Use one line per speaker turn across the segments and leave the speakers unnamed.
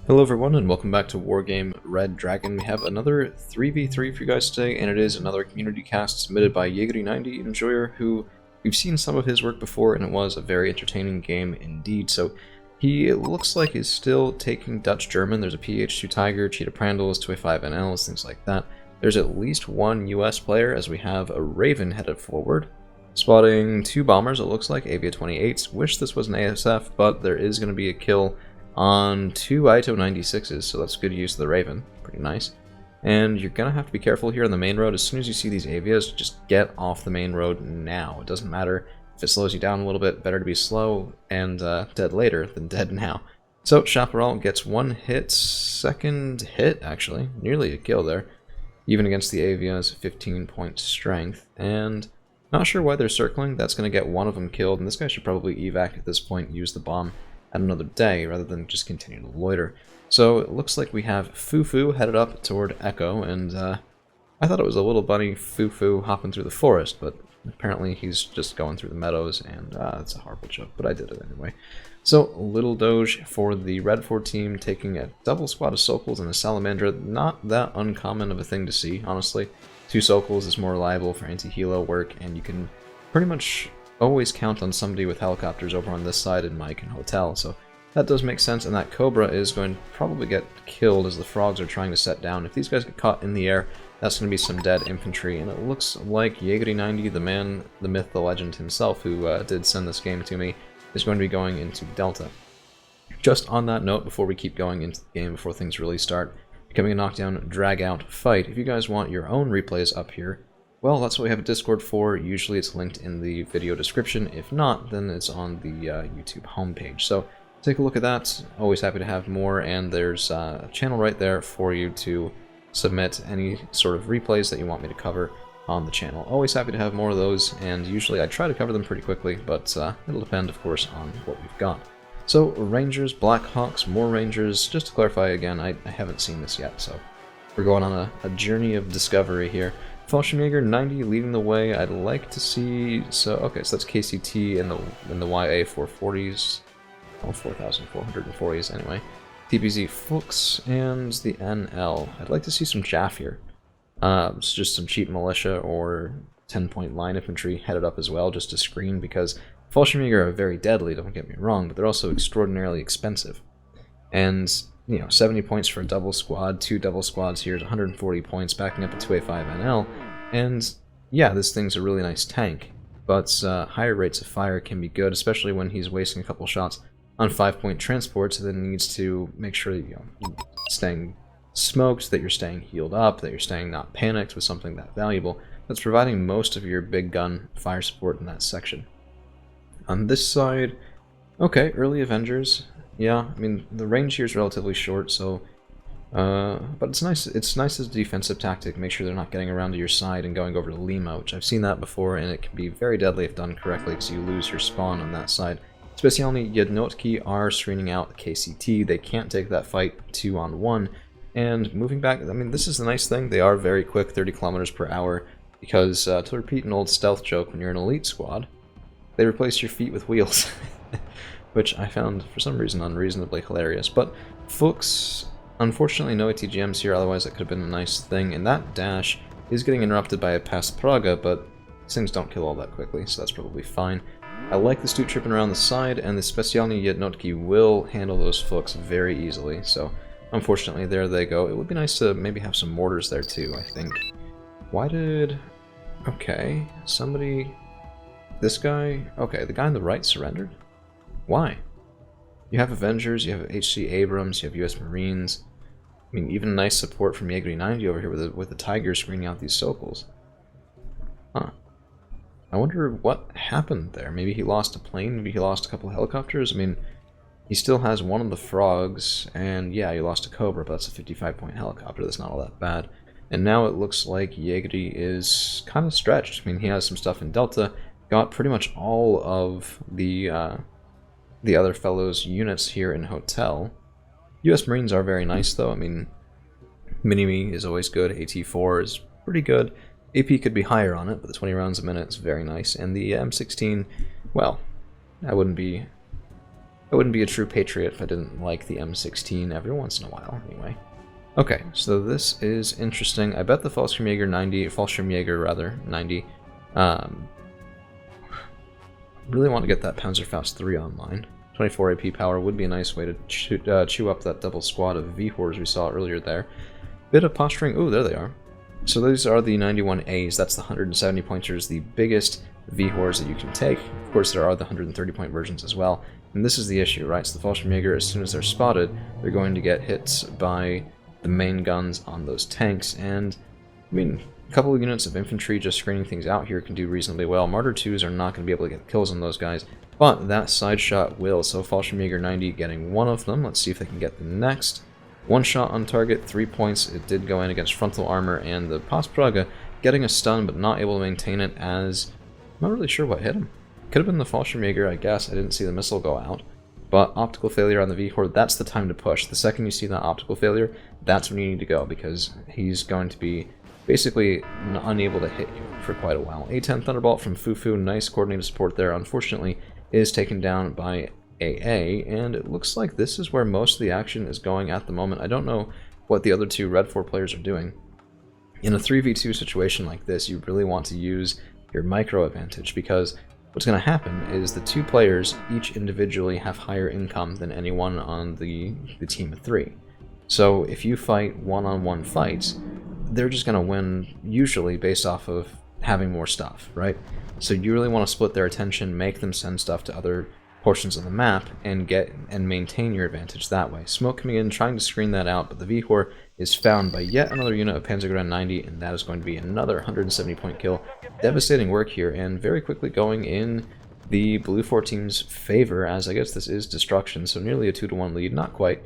Hello everyone and welcome back to Wargame Red Dragon. We have another 3v3 for you guys today, and it is another community cast submitted by Jaegeri90 Enjoyer, who we've seen some of his work before and it was a very entertaining game indeed. So he looks like he's still taking Dutch German. There's a PH2 Tiger, Cheetah Prandtls, 2A5 NLs, things like that. There's at least one US player as we have a Raven headed forward. Spotting two bombers, it looks like, Avia 28s. Wish this was an ASF, but there is going to be a kill on two Ito 96s, so that's good use of the Raven. Pretty nice. And you're going to have to be careful here on the main road. As soon as you see these Avias, just get off the main road now. It doesn't matter if it slows you down a little bit. Better to be slow and dead later than dead now. So Chaparral gets one hit, second hit actually, nearly a kill there. Even against the Avias, 15-point strength. And not sure why they're circling. That's going to get one of them killed, and this guy should probably evac at this point, use the bomb at another day rather than just continue to loiter. So it looks like we have Fufu headed up toward Echo, and I thought it was a little bunny Fufu hopping through the forest, but apparently he's just going through the meadows, and it's a horrible joke, but I did it anyway. So Little Doge for the Red 4 team, taking a double squad of Sokals and a Salamandra. Not that uncommon of a thing to see, honestly. Two Sokals is more reliable for anti-helo work, and you can pretty much always count on somebody with helicopters over on this side in Mike and Hotel, so that does make sense, and that Cobra is going to probably get killed as the frogs are trying to set down. If these guys get caught in the air, that's going to be some dead infantry, and it looks like Jaegeri90, the man, the myth, the legend himself, who did send this game to me, is going to be going into Delta. Just on that note, before we keep going into the game, before things really start becoming a knockdown, drag-out fight, if you guys want your own replays up here, well, that's what we have a Discord for. Usually it's linked in the video description. If not, then it's on the YouTube homepage. So take a look at that. Always happy to have more, and there's a channel right there for you to submit any sort of replays that you want me to cover on the channel. Always happy to have more of those, and usually I try to cover them pretty quickly, but it'll depend, of course, on what we've got. So Rangers, Blackhawks, more Rangers. Just to clarify again, I haven't seen this yet, so we're going on a journey of discovery here. Fallschirmjäger 90 leading the way. I'd like to see, so that's KCT in the YA 440s, oh, 4,440s anyway. TPZ Fuchs and the NL. I'd like to see some chaff here. It's just some cheap militia or 10-point line infantry headed up as well, just to screen, because Fallschirmjäger are very deadly, don't get me wrong, but they're also extraordinarily expensive. And you know, 70 points for a double squad, two double squads here is 140 points, backing up a 2A5 NL, and yeah, this thing's a really nice tank, but higher rates of fire can be good, especially when he's wasting a couple shots on 5-point transports, and then needs to make sure that you're staying smoked, that you're staying healed up, that you're staying not panicked with something that valuable. That's providing most of your big gun fire support in that section. On this side, okay, early Avengers. Yeah, I mean, the range here is relatively short, so but it's nice. It's nice as a defensive tactic. Make sure they're not getting around to your side and going over to Lima, which I've seen that before, and it can be very deadly if done correctly, because you lose your spawn on that side. Specjalni Jednotki are screening out KCT. They can't take that fight 2-on-1, and moving back. I mean, this is the nice thing. They are very quick, 30 kilometers per hour, because to repeat an old stealth joke, when you're an elite squad, they replace your feet with wheels. Which I found, for some reason, unreasonably hilarious. But Fuchs, unfortunately, no ATGMs here, otherwise that could have been a nice thing. And that dash is getting interrupted by a past Praga, but these things don't kill all that quickly, so that's probably fine. I like the Stoot tripping around the side, and the Specjalni Jednotki will handle those Fuchs very easily, so unfortunately, there they go. It would be nice to maybe have some mortars there too, I think. Why did... Okay, somebody... This guy... Okay, the guy on the right surrendered? Why? You have Avengers, you have HC Abrams, you have US Marines. I mean, even nice support from Jaegeri90 over here with the Tiger screening out these Sokals. Huh. I wonder what happened there. Maybe he lost a plane, maybe he lost a couple of helicopters. I mean, he still has one of the frogs, and yeah, he lost a Cobra, but that's a 55-point helicopter. That's not all that bad. And now it looks like Jaegeri is kind of stretched. I mean, he has some stuff in Delta, got pretty much all of the other fellows' units here in Hotel. US Marines are very nice, though. I mean, Mini-Me is always good. AT-4 is pretty good. AP could be higher on it, but the 20 rounds a minute is very nice. And the M16, well, I wouldn't be I wouldn't be a true patriot if I didn't like the M16 every once in a while, anyway. Okay, so this is interesting. I bet the Fallschirmjäger rather, 90. Really want to get that Panzerfaust 3 online. 24 AP power would be a nice way to chew up that double squad of V-Hors we saw earlier there. Bit of posturing. Oh, there they are. So these are the 91As. That's the 170 pointers, the biggest V-Hors that you can take. Of course, there are the 130 point versions as well. And this is the issue, right? So the Fallschirmjäger, as soon as they're spotted, they're going to get hit by the main guns on those tanks. And, I mean, a couple of units of infantry just screening things out here can do reasonably well. Martyr 2s are not going to be able to get kills on those guys, but that side shot will. So Fallschirmjäger 90 getting one of them. Let's see if they can get the next. One shot on target, 3 points. It did go in against frontal armor, and the Praga getting a stun but not able to maintain it as... I'm not really sure what hit him. Could have been the Fallschirmjäger, I guess. I didn't see the missile go out. But optical failure on the V-Horde, that's the time to push. The second you see that optical failure, that's when you need to go, because he's going to be basically unable to hit you for quite a while. A-10 Thunderbolt from Fufu, nice coordinated support there. Unfortunately, is taken down by AA, and it looks like this is where most of the action is going at the moment. I don't know what the other two Red 4 players are doing. In a 3v2 situation like this, you really want to use your micro advantage, because what's going to happen is the two players each individually have higher income than anyone on the team of three. So if you fight one-on-one fights, they're just going to win usually based off of having more stuff, right? So you really want to split their attention, make them send stuff to other portions of the map, and maintain your advantage that way. Smoke coming in, trying to screen that out, but the V-Hor is found by yet another unit of Panzergrenadier 90, and that is going to be another 170 point kill. Devastating work here, and very quickly going in the Blue 4 team's favor, as I guess this is destruction, so nearly a 2-to-1 lead, not quite,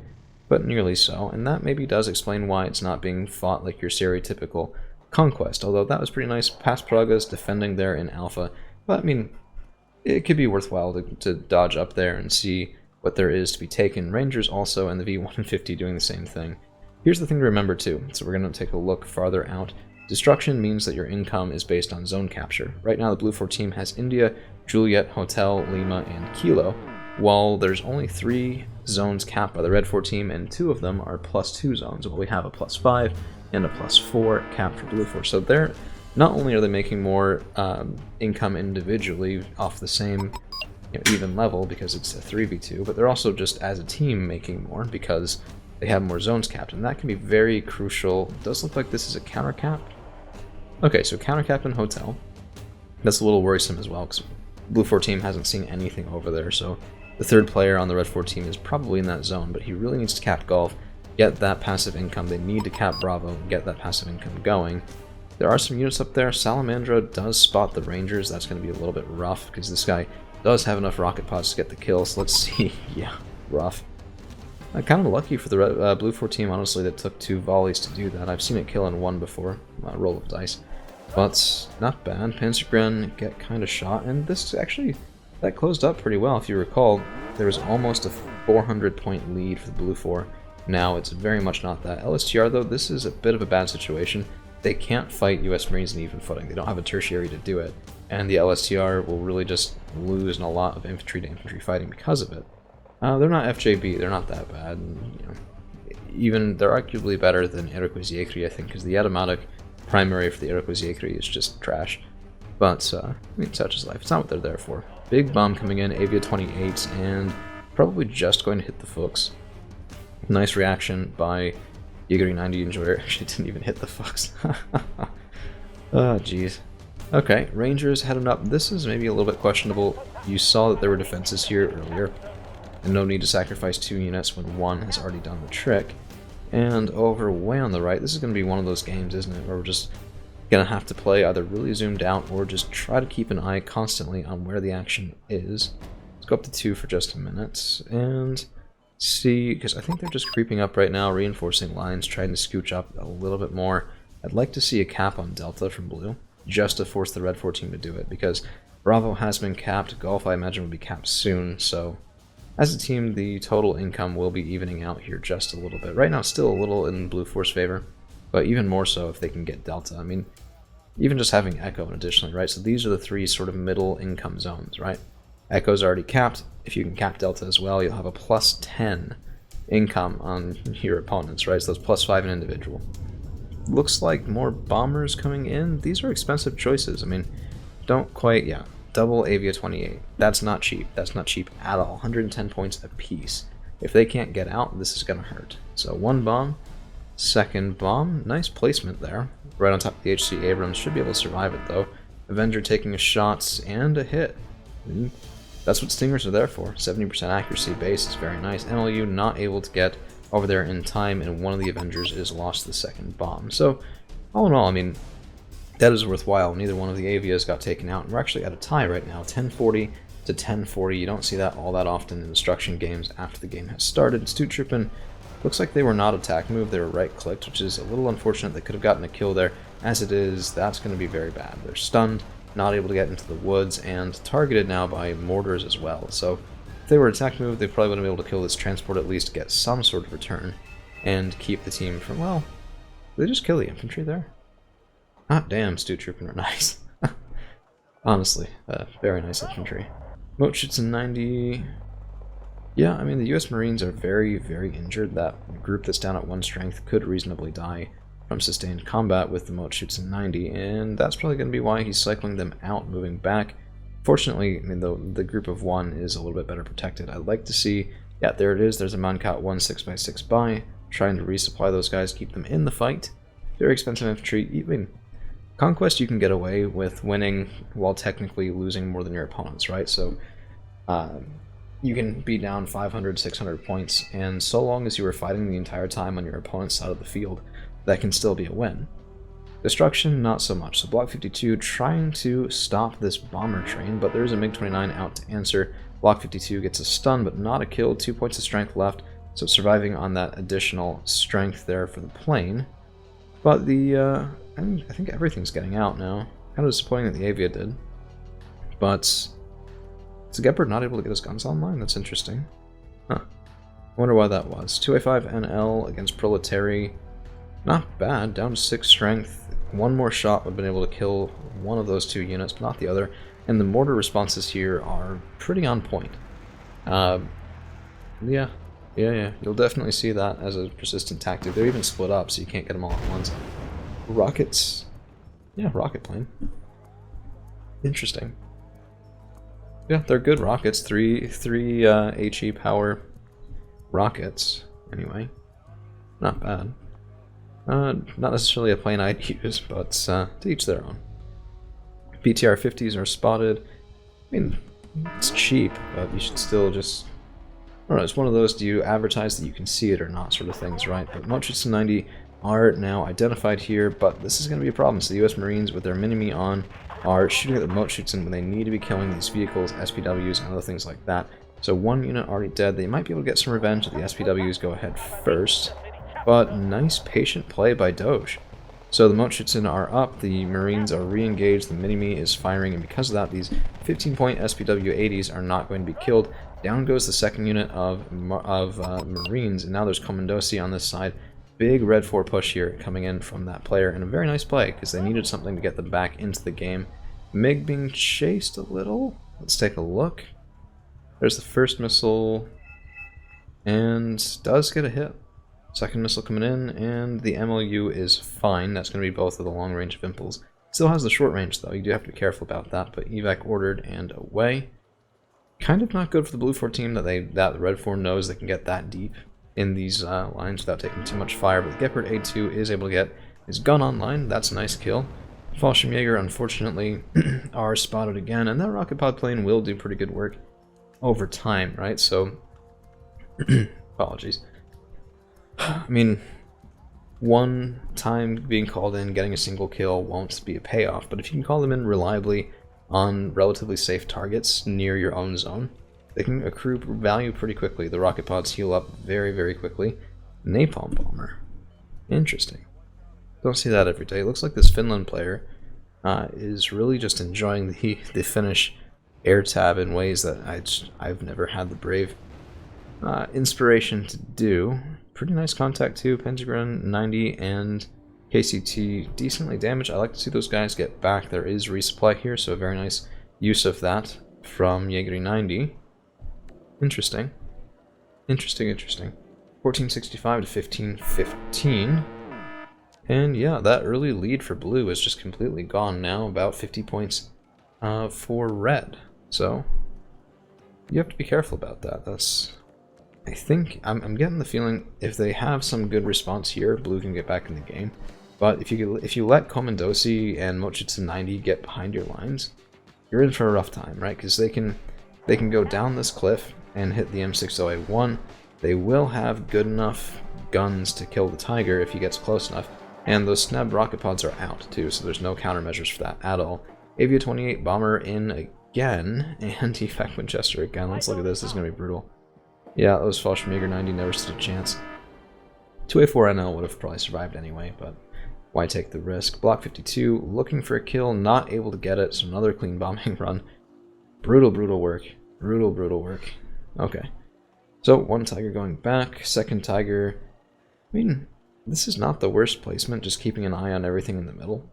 but nearly so, and that maybe does explain why it's not being fought like your stereotypical conquest, although that was pretty nice. Past Pragas defending there in Alpha, but I mean, it could be worthwhile to dodge up there and see what there is to be taken. Rangers also, and the V150 doing the same thing. Here's the thing to remember too, so we're going to take a look farther out. Destruction means that your income is based on zone capture. Right now the Blue 4 team has India, Juliet, Hotel, Lima, and Kilo, while there's only 3 zones capped by the Red 4 team, and 2 of them are +2 zones, while we have a +5 and a +4 capped for Blue 4. So they're not only are they making more income individually off the same even level because it's a 3v2, but they're also just as a team making more because they have more zones capped, and that can be very crucial. It does look like this is a counter cap. Okay, so counter cap in Hotel. That's a little worrisome as well because Blue 4 team hasn't seen anything over there, so the third player on the Red 4 team is probably in that zone, but he really needs to cap Golf, get that passive income. They need to cap Bravo and get that passive income going. There are some units up there. Salamandra does spot the Rangers. That's going to be a little bit rough because this guy does have enough rocket pods to get the kill. So let's see. Yeah, rough. Kind of lucky for the Blue 4 team, honestly, that took 2 volleys to do that. I've seen it kill in 1 before. Roll of dice. But not bad. Panzergren get kind of shot. And this actually, that closed up pretty well. If you recall, there was almost a 400 point lead for the Blue 4. Now it's very much not that. LSTR, though, this is a bit of a bad situation. They can't fight US Marines in even footing. They don't have a tertiary to do it. And the LSTR will really just lose in a lot of infantry to infantry fighting because of it. They're not FJB, they're not that bad. And, even they're arguably better than Iroquois-Yékri, I think, because the automatic primary for the Iroquois-Yékri is just trash. But, I mean, such is life. It's not what they're there for. Big bomb coming in, Avia 28, and probably just going to hit the Fuchs. Nice reaction by Yaguri 90 Enjoyer. Actually didn't even hit the Fuchs. Oh, jeez. Okay, Rangers heading up. This is maybe a little bit questionable. You saw that there were defenses here earlier, and no need to sacrifice 2 units when 1 has already done the trick. And over way on the right, this is going to be one of those games, isn't it, where we're just going to have to play either really zoomed out or just try to keep an eye constantly on where the action is. Let's go up to 2 for just a minute, and see, because I think they're just creeping up right now, reinforcing lines, trying to scooch up a little bit more. I'd like to see a cap on Delta from Blue, just to force the Red 4 team to do it, because Bravo has been capped, Golf I imagine will be capped soon, so as a team the total income will be evening out here just a little bit. Right now still a little in Blue 4's favor, but even more so if they can get Delta. I mean, even just having Echo additionally, right? So these are the 3 sort of middle income zones, right? Echo's already capped. If you can cap Delta as well, you'll have a +10 income on your opponents, right? So that's +5 an individual. Looks like more bombers coming in. These are expensive choices. I mean, don't quite, yeah. Double Avia 28. That's not cheap. That's not cheap at all. 110 points apiece. If they can't get out, this is going to hurt. So 1 bomb, 2nd bomb. Nice placement there. Right on top of the HC Abrams. Should be able to survive it, though. Avenger taking a shot and a hit. And that's what Stingers are there for. 70% accuracy base is very nice. MLU not able to get over there in time, and one of the Avengers is lost the 2nd bomb. So, all in all, I mean, that is worthwhile. Neither one of the Avias got taken out, and we're actually at a tie right now, 1040 to 1040. You don't see that all that often in instruction games after the game has started. Stu Troopin looks like they were not attack move, they were right-clicked, which is a little unfortunate. They could have gotten a kill there. As it is, that's going to be very bad. They're stunned, not able to get into the woods, and targeted now by mortars as well. So if they were attack move, they probably would have been able to kill this transport, at least get some sort of return, and keep the team from, well, did they just kill the infantry there? Ah, damn, Stu Troopin are nice. Honestly, very nice infantry. Mochitsu 90. Yeah, I mean, the US Marines are very, very injured. That group that's down at 1 strength could reasonably die from sustained combat with the Mochitsu 90, and that's probably going to be why he's cycling them out, moving back. Fortunately, I mean, the group of 1 is a little bit better protected. I'd like to see, yeah, there it is. There's a Mankat 1 6x6 buy, trying to resupply those guys, keep them in the fight. Very expensive infantry. Even Conquest you can get away with winning while technically losing more than your opponents, right? So you can be down 500, 600 points, and so long as you were fighting the entire time on your opponent's side of the field, that can still be a win. Destruction, not so much. So Block 52 trying to stop this bomber train, but there's a MiG-29 out to answer. Block 52 gets a stun, but not a kill. 2 points of strength left, so surviving on that additional strength there for the plane. But the, I think everything's getting out now. Kind of disappointing that the Avia did. But is Gepard not able to get his guns online? That's interesting. Huh. I wonder why that was. 2A5 NL against Proletary. Not bad. Down to 6 strength. 1 more shot would have been able to kill one of those 2 units, but not the other. And the mortar responses here are pretty on point. Yeah. You'll definitely see that as a persistent tactic. They're even split up, so you can't get them all at once. Rockets. Yeah, rocket plane. Interesting. Yeah, they're good rockets. Three HE power rockets. Anyway, not bad. Not necessarily a plane I'd use, but to each their own. BTR 50s are spotted. I mean, it's cheap, but you should still just... I don't know, it's one of those, do you advertise that you can see it or not sort of things, right? But Mochitsu 90 are now identified here, but this is going to be a problem. So the US Marines, with their Mini-Me on, are shooting at the Mochitsu when they need to be killing these vehicles, SPWs, and other things like that. So 1 unit already dead. They might be able to get some revenge if the SPWs go ahead first. But nice patient play by Doge. So the Mochitsu are up, the Marines are re-engaged, the Mini-Me is firing, and because of that, these 15-point SPW 80s are not going to be killed. Down goes the 2nd unit of Marines, and now there's Commandosi on this side. Big red 4 push here coming in from that player, and a very nice play, because they needed something to get them back into the game. MiG being chased a little. Let's take a look. There's the first missile, and does get a hit. 2nd missile coming in, and the MLU is fine. That's going to be both of the long range of Impulse. Still has the short range, though. You do have to be careful about that, but evac ordered and away. Kind of not good for the Blue 4 team that the Red 4 knows they can get that deep in these lines without taking too much fire, but the Gepard A2 is able to get his gun online. That's a nice kill. Fallschirmjäger, unfortunately, are spotted again, and that rocket pod plane will do pretty good work over time, right? So, apologies. I mean, 1 time being called in, getting a single kill won't be a payoff, but if you can call them in reliably on relatively safe targets near your own zone, they can accrue value pretty quickly. The rocket pods heal up very, very quickly. Napalm Bomber. Interesting. Don't see that every day. It looks like this Finland player is really just enjoying the Finnish air tab in ways that I've never had the brave inspiration to do. Pretty nice contact too. Pentagram 90 and KCT decently damaged. I like to see those guys get back. There is resupply here, so a very nice use of that. from Jägery 90. Interesting. Interesting. 1465 to 1515. And yeah, that early lead for blue is just completely gone now, about 50 points for red. So you have to be careful about that. I think, I'm getting the feeling if they have some good response here, blue can get back in the game. But if you let Komandosi and Mochitsu 90 get behind your lines, you're in for a rough time, right? Because they can go down this cliff and hit the M60A1. They will have good enough guns to kill the Tiger if he gets close enough. And those snub rocket pods are out too, so there's no countermeasures for that at all. Avia 28 bomber in again, and Effect Winchester again. Let's look at this. This is going to be brutal. Yeah, those falls from Jaeger 90 never stood a chance. 2A4NL would have probably survived anyway, but why take the risk? Block 52, looking for a kill, not able to get it, so another clean bombing run. Brutal work. Brutal work. Okay. So, one Tiger going back, second Tiger. I mean, this is not the worst placement, just keeping an eye on everything in the middle.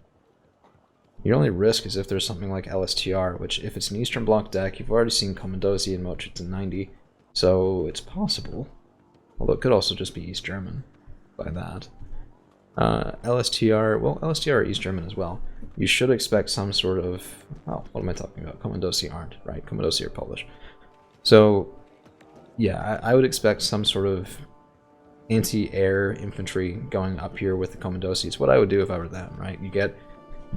Your only risk is if there's something like LSTR, which if it's an Eastern Bloc deck, you've already seen Komandosi and Mochitsu 90, so it's possible. Although it could also just be East German by that. LSTR, well, LSTR are East German as well. You should expect some sort of, oh, what am I talking about? Komandosi aren't, right? Komandosi are Polish. So, yeah, I would expect some sort of anti-air infantry going up here with the Komandosi. It's what I would do if I were them, right? You get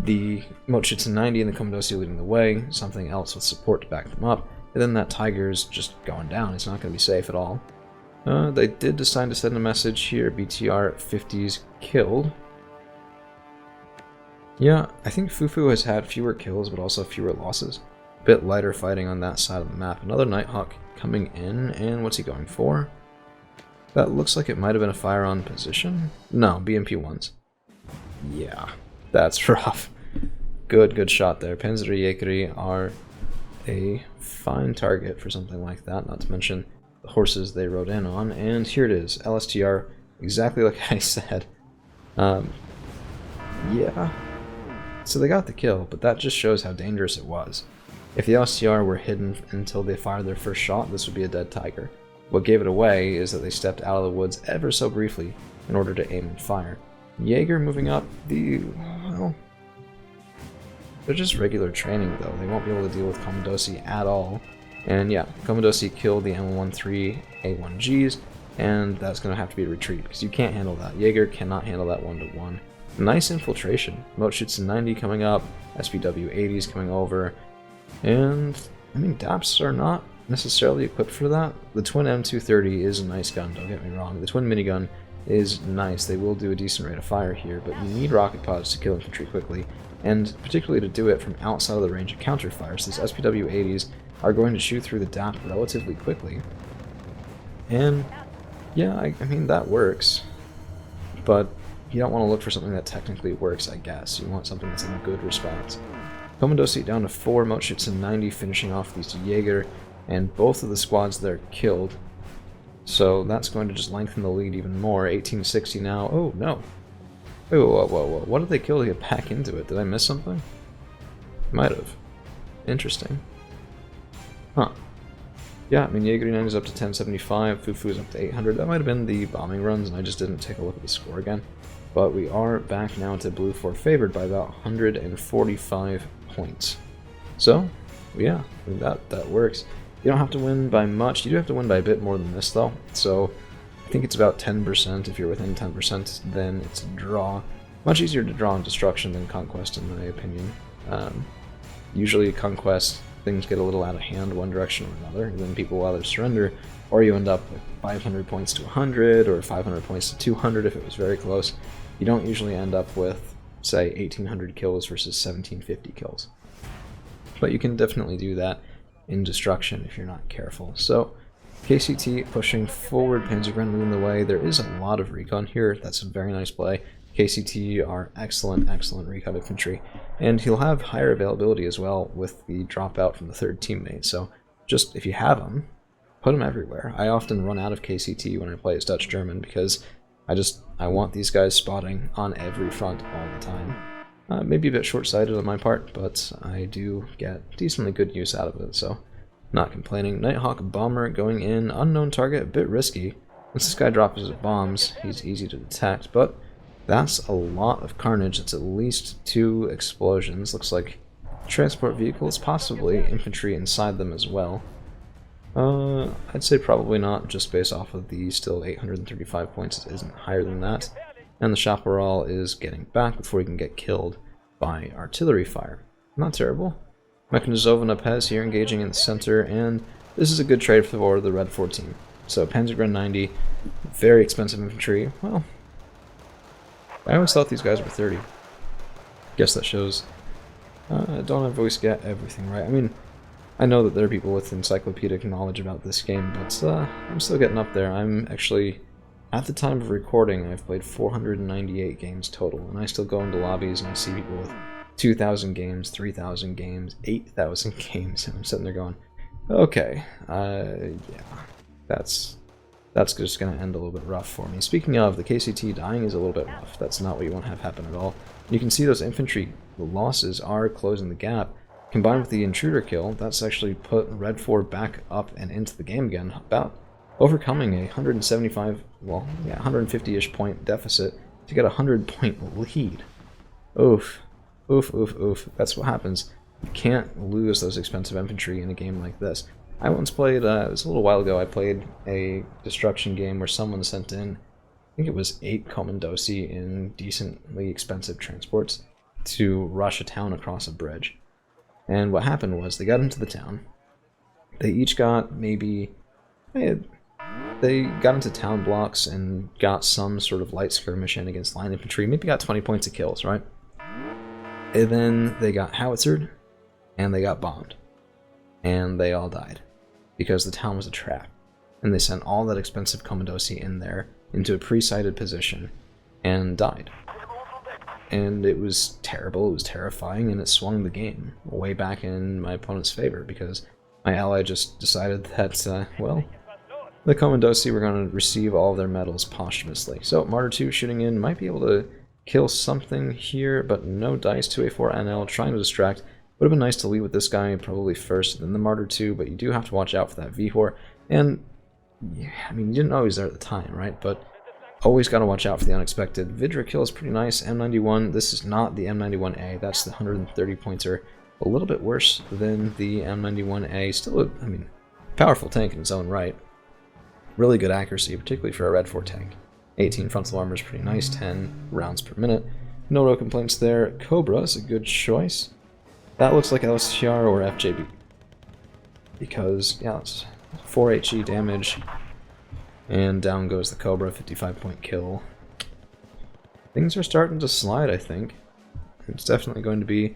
the Mochitsu 90 and the Komandosi leading the way, something else with support to back them up, and then that Tiger's just going down. It's not going to be safe at all. They did decide to send a message here, BTR 50s killed. Yeah, I think Fufu has had fewer kills, but also fewer losses. A bit lighter fighting on that side of the map. Another Nighthawk coming in, and what's he going for? That looks like it might have been a fire on position. No, BMP-1s. Yeah, that's rough. Good shot there. Panzer Jägery are a fine target for something like that, not to mention the horses they rode in on. And here it is, LSTR, exactly like I said. Yeah. So they got the kill, but that just shows how dangerous it was. If the LSTR were hidden until they fired their first shot, this would be a dead Tiger. What gave it away is that they stepped out of the woods ever so briefly in order to aim and fire. Jaeger moving up, well, they're just regular training though. They won't be able to deal with Komandosi at all. And yeah, Komandosi killed the M13A1Gs, and that's going to have to be a retreat, because you can't handle that. Jaeger cannot handle that 1-to-1. Nice infiltration. Mochitsu 90 coming up, SPW 80s coming over, and, I mean, DAPs are not necessarily equipped for that. The twin M230 is a nice gun, don't get me wrong. The twin minigun is nice. They will do a decent rate of fire here, but you need rocket pods to kill infantry quickly, and particularly to do it from outside of the range of counterfire. So these SPW 80s are going to shoot through the DAP relatively quickly. And yeah, I mean, that works, but you don't want to look for something that technically works, I guess. You want something that's a good response. Komandosi down to 4, Mochitsu 90 finishing off these Jaeger, and both of the squads there killed. So that's going to just lengthen the lead even more. 1860 now. Oh, no. Wait, whoa. What did they kill to get back into it? Did I miss something? Might have. Interesting. Huh. Yeah, I mean, Jägery 9 is up to 1075, Fufu is up to 800. That might have been the bombing runs, and I just didn't take a look at the score again. But we are back now to Blue 4 favored by about 145 points. So, yeah, I mean, that works. You don't have to win by much. You do have to win by a bit more than this, though. So, I think it's about 10%. If you're within 10%, then it's a draw. Much easier to draw in Destruction than Conquest, in my opinion. Usually, Conquest, things get a little out of hand one direction or another, and then people either surrender, or you end up with 500 points to 100, or 500 points to 200 if it was very close. You don't usually end up with, say, 1800 kills versus 1750 kills. But you can definitely do that in Destruction if you're not careful. So, KCT pushing forward, Panzergren leading the way. There is a lot of recon here. That's a very nice play. KCT are excellent recon infantry, and he'll have higher availability as well with the dropout from the third teammate. So just, if you have them, put them everywhere. I often run out of KCT when I play as Dutch German because I want these guys spotting on every front all the time. Maybe a bit short-sighted on my part, but I do get decently good use out of it, so not complaining. Nighthawk Bomber going in, unknown target, a bit risky. Once this guy drops his bombs, he's easy to detect, but that's a lot of carnage. It's at least 2 explosions. Looks like transport vehicles, possibly infantry inside them as well. I'd say probably not, just based off of the still 835 points. It isn't higher than that. And the Chaparral is getting back before he can get killed by artillery fire. Not terrible. Mechanizovana Pez here engaging in the center, and this is a good trade for the Red 14. So Panzergren 90, very expensive infantry. Well, I always thought these guys were 30. Guess that shows I don't always get everything right. I mean, I know that there are people with encyclopedic knowledge about this game, but I'm still getting up there. I'm actually, at the time of recording, I've played 498 games total, and I still go into lobbies and I see people with 2,000 games, 3,000 games, 8,000 games, and I'm sitting there going, okay, yeah, that's just going to end a little bit rough for me. Speaking of, the KCT dying is a little bit rough. That's not what you want to have happen at all. You can see those infantry losses are closing the gap. Combined with the intruder kill, that's actually put Red 4 back up and into the game again, about overcoming a 175, well, yeah, 150-ish point deficit to get a 100-point lead. Oof. Oof, oof, oof. That's what happens. You can't lose those expensive infantry in a game like this. I once played, it was a little while ago, I played a destruction game where someone sent in, I think it was 8 Commandosi in decently expensive transports to rush a town across a bridge. And what happened was, they got into the town, they each got maybe, they got into town blocks and got some sort of light skirmish in against line infantry, maybe got 20 points of kills, right? And then they got howitzered, and they got bombed. And they all died, because the town was a trap. And they sent all that expensive Commandosi in there, into a pre-sighted position, and died. And it was terrible, it was terrifying, and it swung the game way back in my opponent's favor, because my ally just decided that, well, the Commandosi were going to receive all of their medals posthumously. So Martyr 2 shooting in, might be able to kill something here, but no dice. 2A4 NL trying to distract. Would have been nice to lead with this guy probably first, then the Martyr 2, but you do have to watch out for that Vihor. And, yeah, I mean, you didn't know he was there at the time, right? But always got to watch out for the unexpected. Vidra kill is pretty nice. M91, this is not the M91A, that's the 130 pointer. A little bit worse than the M91A. Still, I mean, powerful tank in its own right. Really good accuracy, particularly for a Red 4 tank. 18 frontal armor is pretty nice, 10 rounds per minute. No real complaints there. Cobra is a good choice. That looks like LSTR or FJB. Because, yeah, it's 4 HE damage. And down goes the Cobra, 55-point kill. Things are starting to slide, I think. It's definitely going to be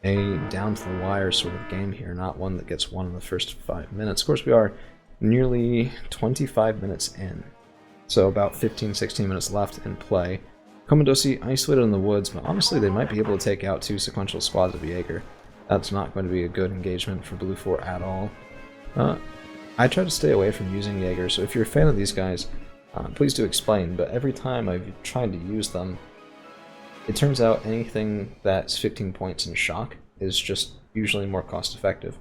a down-to-the-wire sort of game here, not one that gets won in the first 5 minutes. Of course, we are nearly 25 minutes in. So about 15-16 minutes left in play. Commandosi isolated in the woods, but honestly they might be able to take out 2 sequential squads of Jaeger. That's not going to be a good engagement for Blue 4 at all. I try to stay away from using Jaeger, so if you're a fan of these guys, please do explain, but every time I've tried to use them, it turns out anything that's 15 points in shock is just usually more cost effective.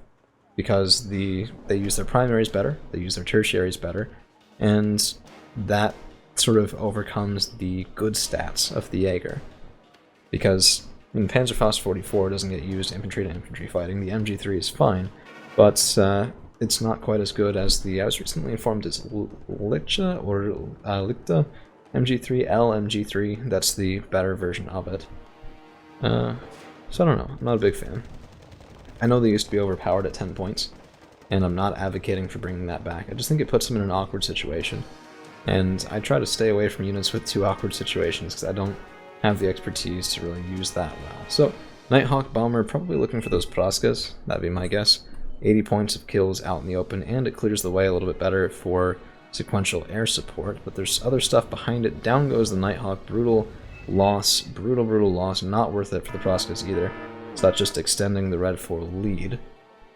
Because they use their primaries better, they use their tertiaries better, and that sort of overcomes the good stats of the Jaeger. Because I mean, Panzerfaust 44 doesn't get used infantry to infantry fighting, the MG3 is fine, but it's not quite as good as the, I was recently informed it's Licha or Lichta MG3, LMG3, that's the better version of it. So I don't know, I'm not a big fan. I know they used to be overpowered at 10 points, and I'm not advocating for bringing that back. I just think it puts them in an awkward situation. And I try to stay away from units with 2 awkward situations, because I don't have the expertise to really use that well. So, Nighthawk Bomber probably looking for those Praskas, that'd be my guess. 80 points of kills out in the open, and it clears the way a little bit better for sequential air support, but there's other stuff behind it. Down goes the Nighthawk, brutal loss, brutal loss, not worth it for the Praskas either. So that's just extending the Red 4 lead.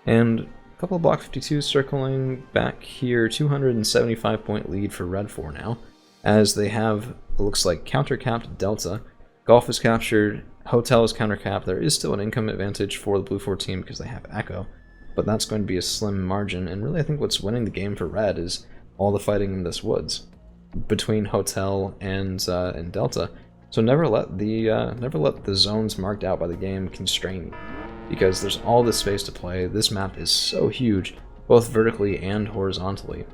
And a couple of Block 52s circling back here, 275 point lead for Red 4 now, as they have, it looks like, counter-capped Delta, Golf is captured, Hotel is counter-capped. There is still an income advantage for the blue 4 team because they have Echo, but that's going to be a slim margin, and really I think what's winning the game for red is all the fighting in this woods between Hotel and Delta. So never let the zones marked out by the game constrain you, because there's all this space to play. This map is so huge, both vertically and horizontally.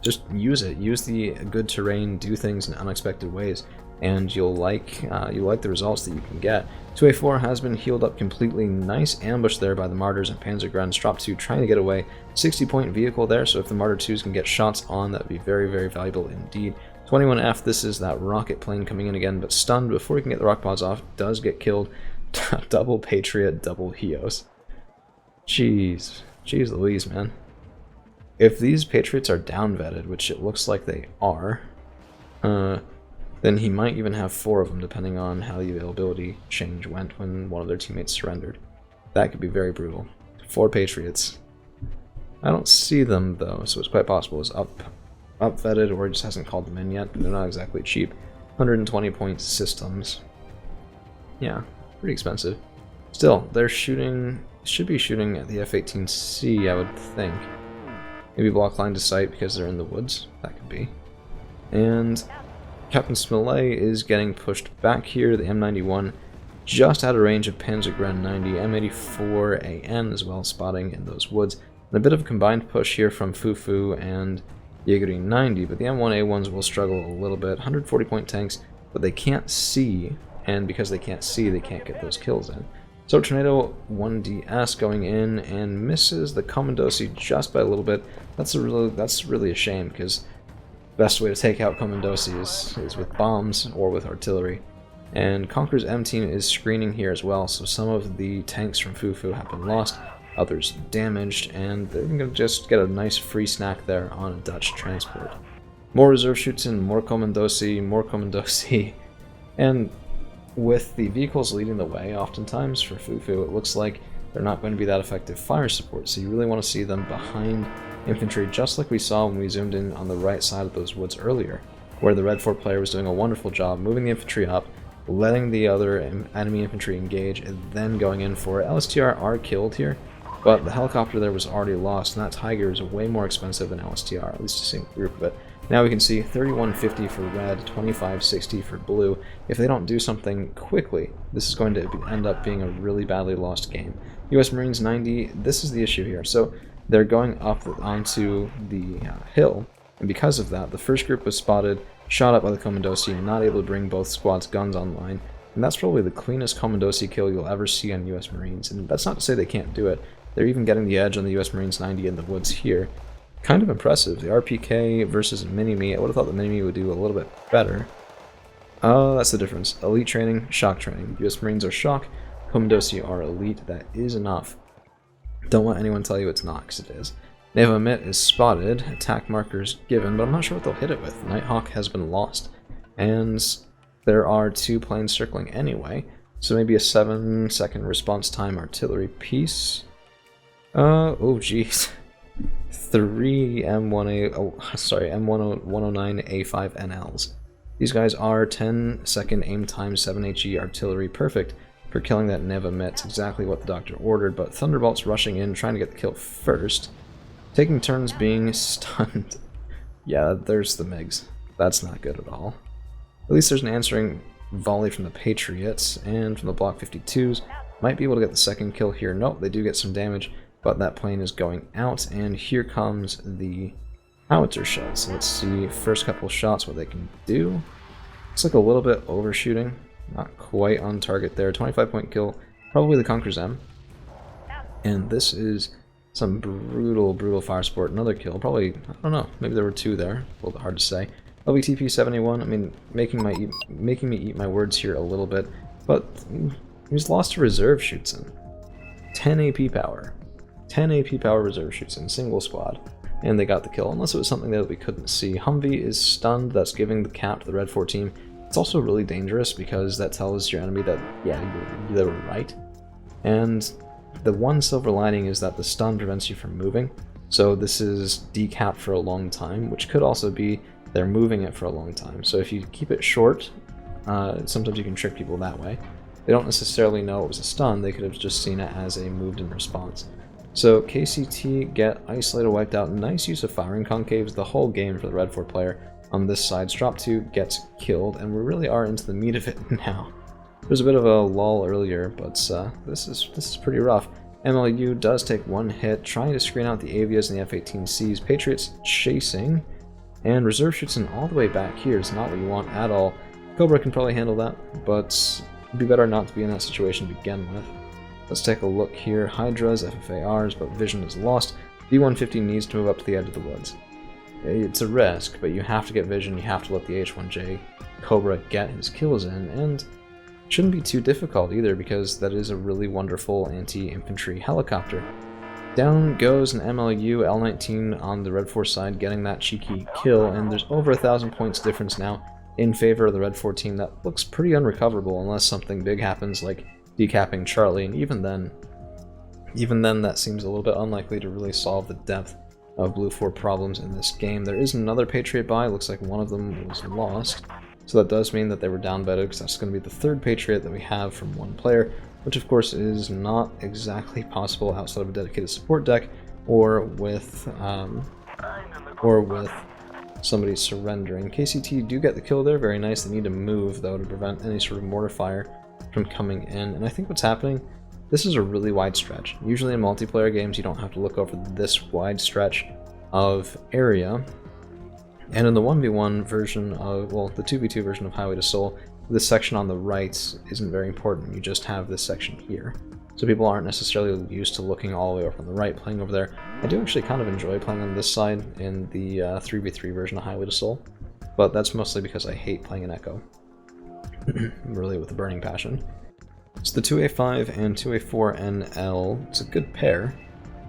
Just use it. Use the good terrain, do things in unexpected ways, and you'll like the results that you can get. 2A4 has been healed up completely. Nice ambush there by the Martyrs and Panzergrunds. Drop 2 trying to get away. 60-point vehicle there, so if the Martyr 2s can get shots on, that would be very, very valuable indeed. 21F, this is that rocket plane coming in again, but stunned before he can get the rock pods off. Does get killed. Double Patriot, double Heos. Jeez Louise, man. If these Patriots are down vetted, which it looks like they are, then he might even have 4 of them, depending on how the availability change went when one of their teammates surrendered. That could be very brutal. 4 Patriots. I don't see them, though, so it's quite possible it's up vetted, or he just hasn't called them in yet. They're not exactly cheap. 120-point systems. Yeah, pretty expensive. Still, they're should be shooting at the F-18C, I would think. Maybe block line to sight because they're in the woods. That could be. And Captain Smollett is getting pushed back here. The M91 just out of range of Panzergren 90, M84AN as well, spotting in those woods. And a bit of a combined push here from Fufu and Jaeger 90, but the M1A1s will struggle a little bit. 140-point tanks, but they can't see, and because they can't see, they can't get those kills in. So Tornado 1DS going in and misses the Commandosi just by a little bit. That's really a shame, because the best way to take out Commandosi is with bombs or with artillery. And Conqueror's M team is screening here as well, so some of the tanks from Fufu have been lost, others damaged, and they're going to just get a nice free snack there on a Dutch transport. More reserve shoots in, more Commandosi, and with the vehicles leading the way, oftentimes for Fufu, it looks like they're not going to be that effective fire support, so you really want to see them behind infantry, just like we saw when we zoomed in on the right side of those woods earlier, where the Red 4 player was doing a wonderful job moving the infantry up, letting the other enemy infantry engage, and then going in for it. LSTR are killed here, but the helicopter there was already lost, and that Tiger is way more expensive than LSTR, at least the same group of it. Now we can see 3150 for red, 2560 for blue. If they don't do something quickly, this is going to end up being a really badly lost game. US Marines 90, this is the issue here. So they're going up onto the hill, and because of that, the first group was spotted, shot up by the Commandosi, not able to bring both squads' guns online, and that's probably the cleanest Commandosi kill you'll ever see on US Marines, and that's not to say they can't do it. They're even getting the edge on the US Marines 90 in the woods here. Kind of impressive. The RPK versus Mini-Me, I would have thought the Mini-Me would do a little bit better. That's the difference. Elite training, shock training. US Marines are shock, Commandosi are elite. That is enough. Don't let anyone tell you it's not, because it is. Neva Mit is spotted, attack markers given, but I'm not sure what they'll hit it with. Nighthawk has been lost, and there are 2 planes circling anyway, so maybe a 7-second response time artillery piece. Oh jeez. 3 M109A5NLs. These guys are 10-second aim time 7HE artillery, perfect for killing that Neva Met. It's exactly what the doctor ordered, but Thunderbolt's rushing in, trying to get the kill first. Taking turns being stunned. Yeah, there's the MiGs. That's not good at all. At least there's an answering volley from the Patriots, and from the Block 52s. Might be able to get the second kill here. Nope, they do get some damage, but that plane is going out, and here comes the howitzer shell. So let's see, first couple shots, what they can do. Looks like a little bit overshooting, not quite on target there. 25-point kill, probably the Conqueror's M. And this is some brutal fire support. Another kill, probably, I don't know, maybe there were 2 there, a little bit hard to say. LVTP 71, I mean, making me eat my words here a little bit, but he's lost to reserve shoots in. 10 AP power. 10 AP power reserve shoots in, single squad, and they got the kill, unless it was something that we couldn't see. Humvee is stunned, that's giving the cap to the Red 4 team. It's also really dangerous because that tells your enemy that, yeah, they were right. And the one silver lining is that the stun prevents you from moving, so this is decapped for a long time, which could also be they're moving it for a long time. So if you keep it short, Sometimes you can trick people that way. They don't necessarily know it was a stun, they could have just seen it as a moved in response. So KCT get isolated, wiped out. Nice use of firing concaves the whole game for the Red 4 player. On this side, Drop 2 gets killed, and we really are into the meat of it now. There's a bit of a lull earlier, but this is pretty rough. MLU does take one hit, trying to screen out the Avias and the F-18Cs. Patriots chasing, and Reserve shoots in all the way back here. It's not what you want at all. Cobra can probably handle that, but it'd be better not to be in that situation to begin with. Let's take a look here. Hydras, FFARs, but vision is lost. B-150 needs to move up to the edge of the woods. It's a risk, but you have to get vision, you have to let the H-1J Cobra get his kills in, and it shouldn't be too difficult either, because that is a really wonderful anti-infantry helicopter. Down goes an MLU, L-19 on the Red 4 side, getting that cheeky kill, and there's over 1,000 points difference now in favor of the Red 4 team. That looks pretty unrecoverable unless something big happens, like decapping Charlie, and even then that seems a little bit unlikely to really solve the depth of Blue 4 problems in this game. There is another Patriot buy, looks like one of them was lost, so that does mean that they were downbetted, because that's going to be the third Patriot that we have from one player, which of course is not exactly possible outside of a dedicated support deck, or with somebody surrendering. KCT do get the kill there, very nice. They need to move though to prevent any sort of mortar fire from coming in, and I think what's happening, this is a really wide stretch. Usually in multiplayer games you don't have to look over this wide stretch of area, and in the 1v1 version of, well, the 2v2 version of Highway to Seoul, this section on the right isn't very important. You just have this section here, so people aren't necessarily used to looking all the way over on the right, playing over there. I do actually kind of enjoy playing on this side in the 3v3 version of Highway to Seoul, but that's mostly because I hate playing an Echo. Really with a burning passion. It's the 2A5 and 2A4NL. It's a good pair.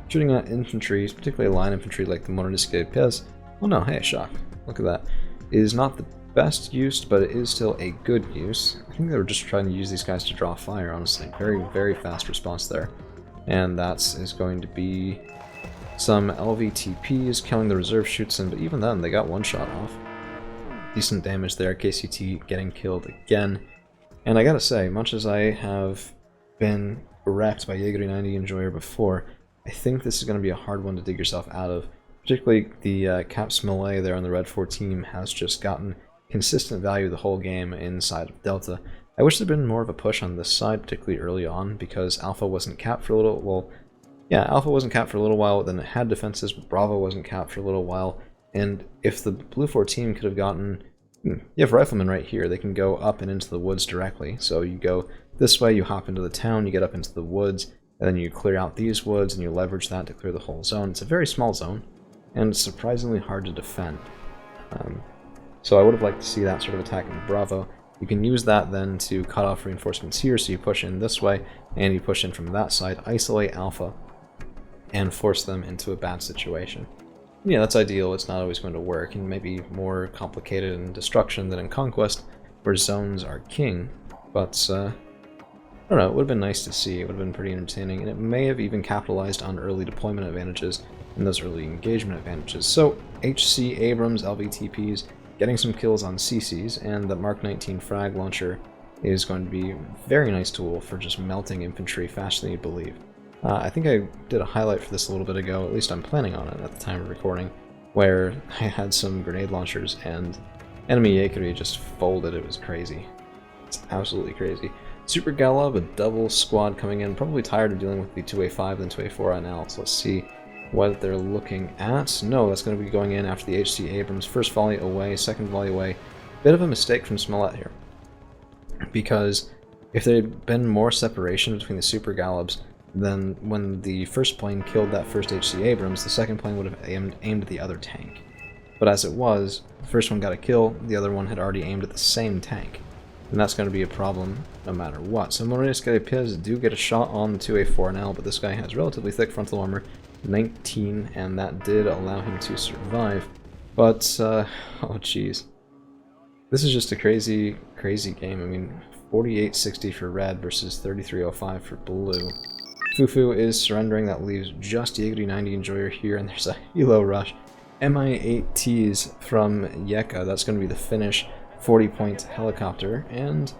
Shooting at infantry, particularly line infantry like the Monorisque Pez. Oh no, hey, shock. Look at that. It is not the best use, but it is still a good use. I think they were just trying to use these guys to draw fire, honestly. Very, very fast response there. And that is going to be some LVTPs killing the reserve shoots in, but even then, they got one shot off. Decent damage there, KCT getting killed again. And I gotta say, much as I have been wrecked by Jaeger 90 Enjoyer before, I think this is going to be a hard one to dig yourself out of. Particularly the Caps Malay there on the Red 4 team has just gotten consistent value the whole game inside of Delta. I wish there'd been more of a push on this side, particularly early on, because Alpha wasn't capped for a little, well, yeah, Alpha wasn't capped for a little while, then it had defenses, but Bravo wasn't capped for a little while, and if the Blue 4 team could have gotten, you have Riflemen right here, they can go up and into the woods directly, so you go this way, you hop into the town, you get up into the woods, and then you clear out these woods, and you leverage that to clear the whole zone. It's a very small zone, and it's surprisingly hard to defend. So I would have liked to see that sort of attack in Bravo. You can use that then to cut off reinforcements here, so you push in this way, and you push in from that side, isolate Alpha, and force them into a bad situation. Yeah, that's ideal, it's not always going to work, and maybe more complicated in Destruction than in Conquest, where zones are king, but I don't know, it would have been nice to see, it would have been pretty entertaining, and it may have even capitalized on early deployment advantages and those early engagement advantages. So, HC Abrams, LVTPs, getting some kills on CCs, and the Mark 19 frag launcher is going to be a very nice tool for just melting infantry faster than you believe. I think I did a highlight for this a little bit ago, at least I'm planning on it at the time of recording, where I had some grenade launchers and enemy Yakari just folded. It was crazy. It's absolutely crazy. Super Galab, a double squad coming in, probably tired of dealing with the 2A5 and 2A4NL, so let's see what they're looking at. No, that's going to be going in after the HC Abrams. First volley away, second volley away. Bit of a mistake from Smollett here, because if there had been more separation between the Super Galabs, then when the first plane killed that first HC Abrams, the second plane would have aimed at the other tank. But as it was, the first one got a kill, the other one had already aimed at the same tank. And that's going to be a problem no matter what. So Monorisque Pez do get a shot on the 2A4NL, but this guy has relatively thick frontal armor, 19, and that did allow him to survive. But, oh jeez. This is just a crazy, crazy game. I mean, 4860 for red versus 3305 for blue. Fufu is surrendering, that leaves just Jaeger 90 Enjoyer here, and there's a Hilo Rush. MI8Ts from Yeka, that's going to be the finish. 40-point helicopter, and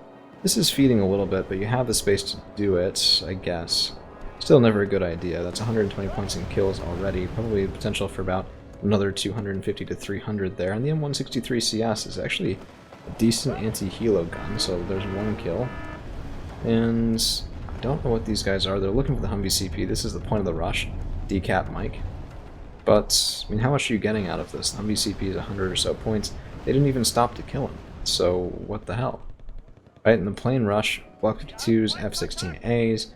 this is feeding a little bit, but you have the space to do it, I guess. Still never a good idea. That's 120 points in kills already, probably potential for about another 250 to 300 there, and the M163 CS is actually a decent anti-helo gun, so there's one kill. And I don't know what these guys are. They're looking for the Humvee CP. This is the point of the rush. Decap Mike. But, I mean, how much are you getting out of this? The Humvee CP is 100 or so points. They didn't even stop to kill him, so what the hell? Right, in the plane rush, Block 52s, F-16As,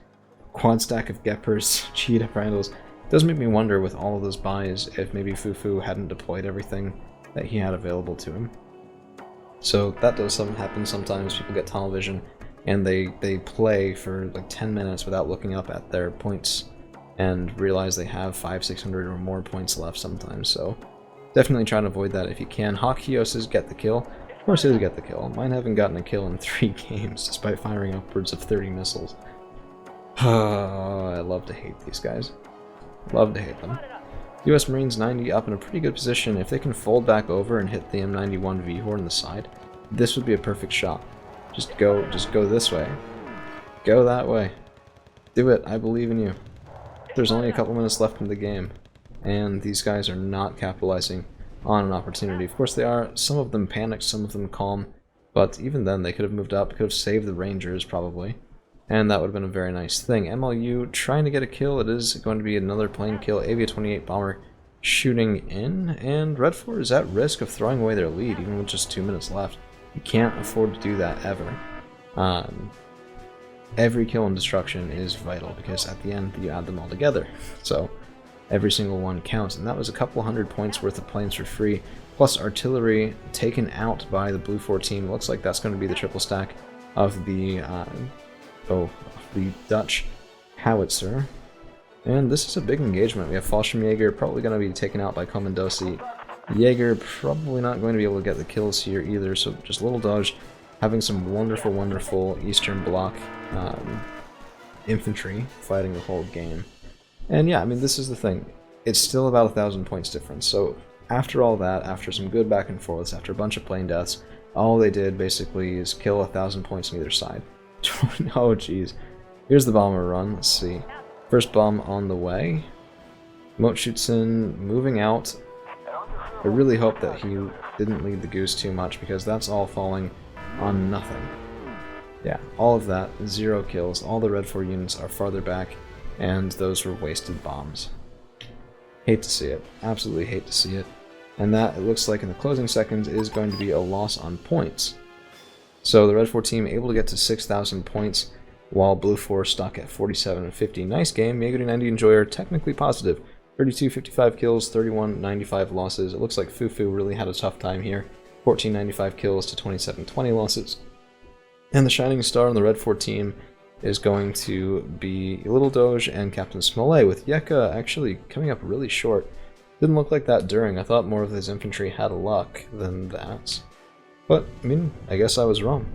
quad stack of Geppers, cheetah Brandles. Does make me wonder with all of those buys if maybe Fufu hadn't deployed everything that he had available to him. So that does happen sometimes. People get tunnel vision and they play for like 10 minutes without looking up at their points and realize they have 500-600 or more points left sometimes. So definitely try to avoid that if you can. Hawk Hioses get the kill. Of course, he'll get the kill. Mine haven't gotten a kill in 3 games despite firing upwards of 30 missiles. I love to hate these guys. Love to hate them. US Marines 90 up in a pretty good position. If they can fold back over and hit the M91 VHOR on the side, this would be a perfect shot. Just go this way. Go that way. Do it, I believe in you. There's only a couple minutes left in the game, and these guys are not capitalizing on an opportunity. Of course they are. Some of them panicked, some of them calm, but even then they could have moved up, could have saved the Rangers probably. And that would have been a very nice thing. MLU trying to get a kill. It is going to be another plane kill. Avia-28 bomber shooting in. And Red 4 is at risk of throwing away their lead, even with just 2 minutes left. You can't afford to do that ever. Every kill and destruction is vital, because at the end you add them all together. So every single one counts. And that was a couple 100 points worth of planes for free. Plus artillery taken out by the Blue 4 team. Looks like that's going to be the triple stack of the Dutch howitzer. And this is a big engagement. We have Fallschirmjäger probably going to be taken out by Commandosi. Jaeger probably not going to be able to get the kills here either, so just Little Dodge having some wonderful, wonderful Eastern Bloc infantry fighting the whole game. And yeah, I mean, this is the thing. It's still about 1,000 points difference, so after all that, after some good back and forths, after a bunch of plane deaths, all they did basically is kill 1,000 points on either side. Oh jeez. Here's the bomber run. Let's see. First bomb on the way. Moat shoots in, moving out. I really hope that he didn't lead the goose too much, because that's all falling on nothing. Yeah, all of that, 0 kills. All the Red 4 units are farther back, and those were wasted bombs. Hate to see it. Absolutely hate to see it. And that, it looks like in the closing seconds, is going to be a loss on points. So the Red 4 team able to get to 6,000 points, while Blue 4 stuck at 47 and 50. Nice game. Jaeger 90 Enjoyer technically positive. 32-55 kills, 31-95 losses. It looks like Fufu really had a tough time here. 14-95 kills to 27-20 losses. And the shining star on the Red 4 team is going to be Little Doge and Captain Smollett, with Yeka actually coming up really short. Didn't look like that during. I thought more of his infantry had luck than that. But, I mean, I guess I was wrong.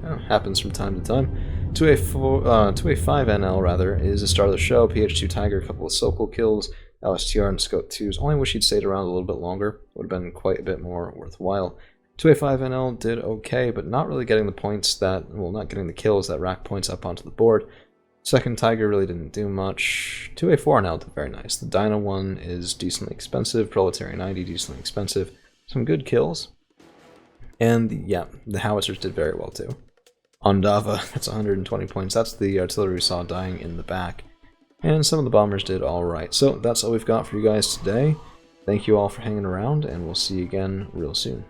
Yeah, happens from time to time. 2A5NL, rather, is the star of the show. PH2 Tiger, a couple of Sokol kills. LSTR and Scope 2s. Only wish he'd stayed around a little bit longer. Would have been quite a bit more worthwhile. 2A5NL did okay, but not really getting the points that, well, not getting the kills that rack points up onto the board. Second Tiger really didn't do much. 2A4NL did very nice. The Dyna one is decently expensive. Proletarian 90, decently expensive. Some good kills. And yeah, the howitzers did very well too. Ondava, that's 120 points. That's the artillery we saw dying in the back. And some of the bombers did alright. So that's all we've got for you guys today. Thank you all for hanging around, and we'll see you again real soon.